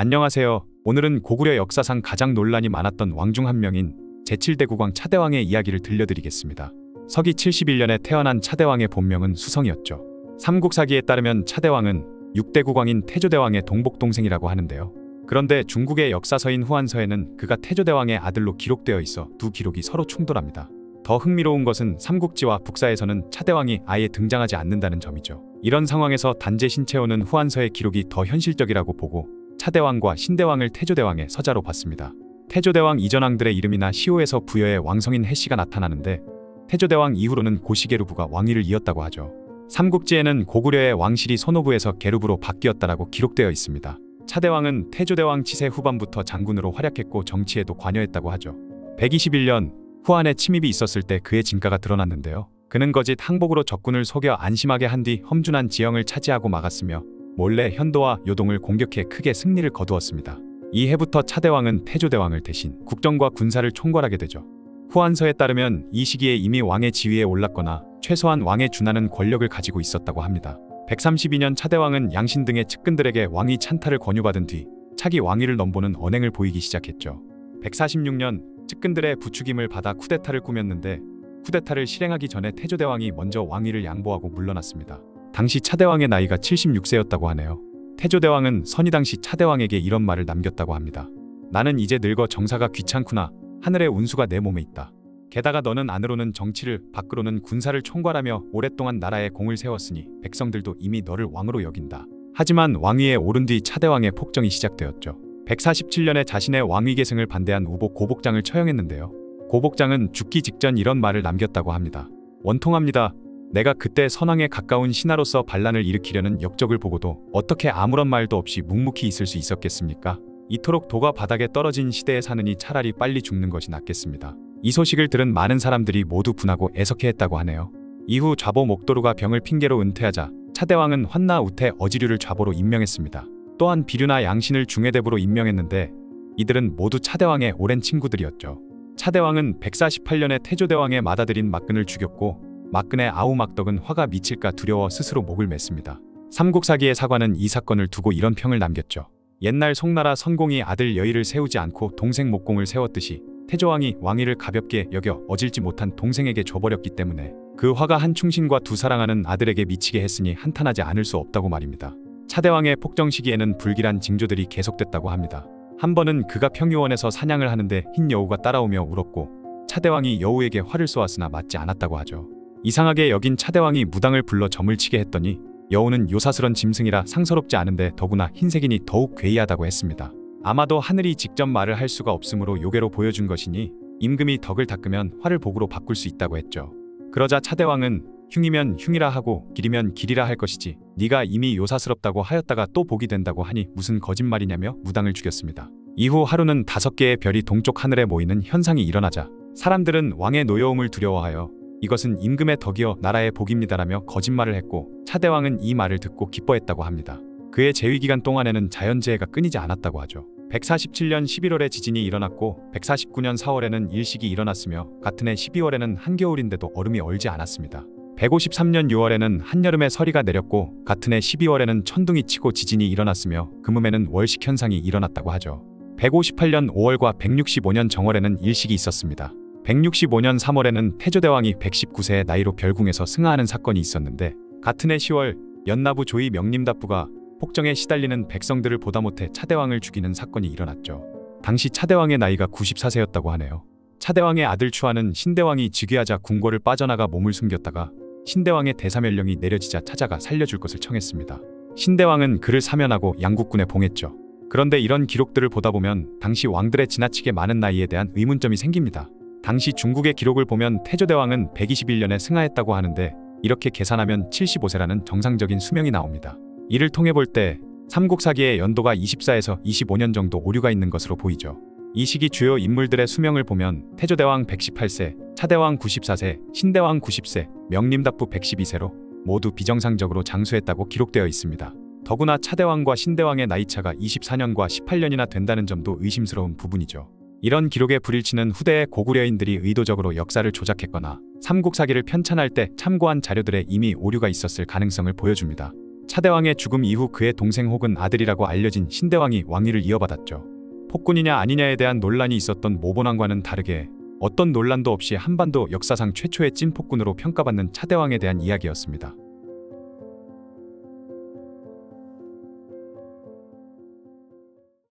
안녕하세요. 오늘은 고구려 역사상 가장 논란이 많았던 왕 중 한 명인 제7대 국왕 차대왕의 이야기를 들려드리겠습니다. 서기 71년에 태어난 차대왕의 본명은 수성이었죠. 삼국사기에 따르면 차대왕은 6대 국왕인 태조대왕의 동복동생이라고 하는데요. 그런데 중국의 역사서인 후한서에는 그가 태조대왕의 아들로 기록되어 있어 두 기록이 서로 충돌합니다. 더 흥미로운 것은 삼국지와 북사에서는 차대왕이 아예 등장하지 않는다는 점이죠. 이런 상황에서 단재 신채호는 후한서의 기록이 더 현실적이라고 보고 차대왕과 신대왕을 태조대왕의 서자로 봤습니다. 태조대왕 이전 왕들의 이름이나 시호에서 부여의 왕성인 해씨가 나타나는데 태조대왕 이후로는 고시게르부가 왕위를 이었다고 하죠. 삼국지에는 고구려의 왕실이 손오부에서 게르부로 바뀌었다라고 기록되어 있습니다. 차대왕은 태조대왕 치세 후반부터 장군으로 활약했고 정치에도 관여했다고 하죠. 121년 후한에 침입이 있었을 때 그의 진가가 드러났는데요. 그는 거짓 항복으로 적군을 속여 안심하게 한 뒤 험준한 지형을 차지하고 막았으며 몰래 현도와 요동을 공격해 크게 승리를 거두었습니다. 이 해부터 차대왕은 태조대왕을 대신 국정과 군사를 총괄하게 되죠. 후한서에 따르면 이 시기에 이미 왕의 지위에 올랐거나 최소한 왕에 준하는 권력을 가지고 있었다고 합니다. 132년 차대왕은 양신 등의 측근들에게 왕위 찬탈을 권유받은 뒤 차기 왕위를 넘보는 언행을 보이기 시작했죠. 146년 측근들의 부추김을 받아 쿠데타를 꾸몄는데 쿠데타를 실행하기 전에 태조대왕이 먼저 왕위를 양보하고 물러났습니다. 당시 차대왕의 나이가 76세였다고 하네요. 태조대왕은 선이 당시 차대왕에게 이런 말을 남겼다고 합니다. 나는 이제 늙어 정사가 귀찮구나. 하늘의 운수가 내 몸에 있다. 게다가 너는 안으로는 정치를, 밖으로는 군사를 총괄하며 오랫동안 나라에 공을 세웠으니 백성들도 이미 너를 왕으로 여긴다. 하지만 왕위에 오른 뒤 차대왕의 폭정이 시작되었죠. 147년에 자신의 왕위 계승을 반대한 우복 고복장을 처형했는데요. 고복장은 죽기 직전 이런 말을 남겼다고 합니다. 원통합니다. 내가 그때 선왕에 가까운 신하로서 반란을 일으키려는 역적을 보고도 어떻게 아무런 말도 없이 묵묵히 있을 수 있었겠습니까? 이토록 도가 바닥에 떨어진 시대에 사느니 차라리 빨리 죽는 것이 낫겠습니다. 이 소식을 들은 많은 사람들이 모두 분하고 애석해했다고 하네요. 이후 좌보 목도루가 병을 핑계로 은퇴하자 차대왕은 환나 우태 어지류를 좌보로 임명했습니다. 또한 비류나 양신을 중해대부로 임명했는데 이들은 모두 차대왕의 오랜 친구들이었죠. 차대왕은 148년에 태조대왕의 맏아들인 막근을 죽였고 막근의 아우 막덕은 화가 미칠까 두려워 스스로 목을 맸습니다. 삼국사기의 사관은 이 사건을 두고 이런 평을 남겼죠. 옛날 송나라 선공이 아들 여의를 세우지 않고 동생 목공을 세웠듯이 태조왕이 왕위를 가볍게 여겨 어질지 못한 동생에게 줘버렸기 때문에 그 화가 한 충신과 두 사랑하는 아들에게 미치게 했으니 한탄하지 않을 수 없다고 말입니다. 차대왕의 폭정 시기에는 불길한 징조들이 계속됐다고 합니다. 한 번은 그가 평유원에서 사냥을 하는데 흰 여우가 따라오며 울었고 차대왕이 여우에게 활을 쏘았으나 맞지 않았다고 하죠. 이상하게 여긴 차대왕이 무당을 불러 점을 치게 했더니 여우는 요사스런 짐승이라 상서롭지 않은데 더구나 흰색이니 더욱 괴이하다고 했습니다. 아마도 하늘이 직접 말을 할 수가 없으므로 요괴로 보여준 것이니 임금이 덕을 닦으면 활을 복으로 바꿀 수 있다고 했죠. 그러자 차대왕은 흉이면 흉이라 하고 길이면 길이라 할 것이지 네가 이미 요사스럽다고 하였다가 또 복이 된다고 하니 무슨 거짓말이냐며 무당을 죽였습니다. 이후 하루는 5개의 별이 동쪽 하늘에 모이는 현상이 일어나자 사람들은 왕의 노여움을 두려워하여 이것은 임금의 덕이여 나라의 복입니다라며 거짓말을 했고 차대왕은 이 말을 듣고 기뻐했다고 합니다. 그의 재위기간 동안에는 자연재해가 끊이지 않았다고 하죠. 147년 11월에 지진이 일어났고 149년 4월에는 일식이 일어났으며 같은 해 12월에는 한겨울인데도 얼음이 얼지 않았습니다. 153년 6월에는 한여름에 서리가 내렸고 같은 해 12월에는 천둥이 치고 지진이 일어났으며 금음에는 월식 현상이 일어났다고 하죠. 158년 5월과 165년 정월에는 일식이 있었습니다. 165년 3월에는 태조대왕이 119세의 나이로 별궁에서 승하하는 사건이 있었는데 같은 해 10월 연나부 조이 명림답부가 폭정에 시달리는 백성들을 보다 못해 차대왕을 죽이는 사건이 일어났죠. 당시 차대왕의 나이가 94세였다고 하네요. 차대왕의 아들 추하는 신대왕이 즉위하자 궁궐을 빠져나가 몸을 숨겼다가 신대왕의 대사면령이 내려지자 찾아가 살려줄 것을 청했습니다. 신대왕은 그를 사면하고 양국군에 봉했죠. 그런데 이런 기록들을 보다 보면 당시 왕들의 지나치게 많은 나이에 대한 의문점이 생깁니다. 당시 중국의 기록을 보면 태조대왕은 121년에 승하했다고 하는데 이렇게 계산하면 75세라는 정상적인 수명이 나옵니다. 이를 통해 볼 때 삼국사기의 연도가 24에서 25년 정도 오류가 있는 것으로 보이죠. 이 시기 주요 인물들의 수명을 보면 태조대왕 118세, 차대왕 94세, 신대왕 90세, 명림답부 112세로 모두 비정상적으로 장수했다고 기록되어 있습니다. 더구나 차대왕과 신대왕의 나이차가 24년과 18년이나 된다는 점도 의심스러운 부분이죠. 이런 기록의 불일치는 후대의 고구려인들이 의도적으로 역사를 조작했거나 삼국사기를 편찬할 때 참고한 자료들에 이미 오류가 있었을 가능성을 보여줍니다. 차대왕의 죽음 이후 그의 동생 혹은 아들이라고 알려진 신대왕이 왕위를 이어받았죠. 폭군이냐 아니냐에 대한 논란이 있었던 모본왕과는 다르게 어떤 논란도 없이 한반도 역사상 최초의 찐폭군으로 평가받는 차대왕에 대한 이야기였습니다.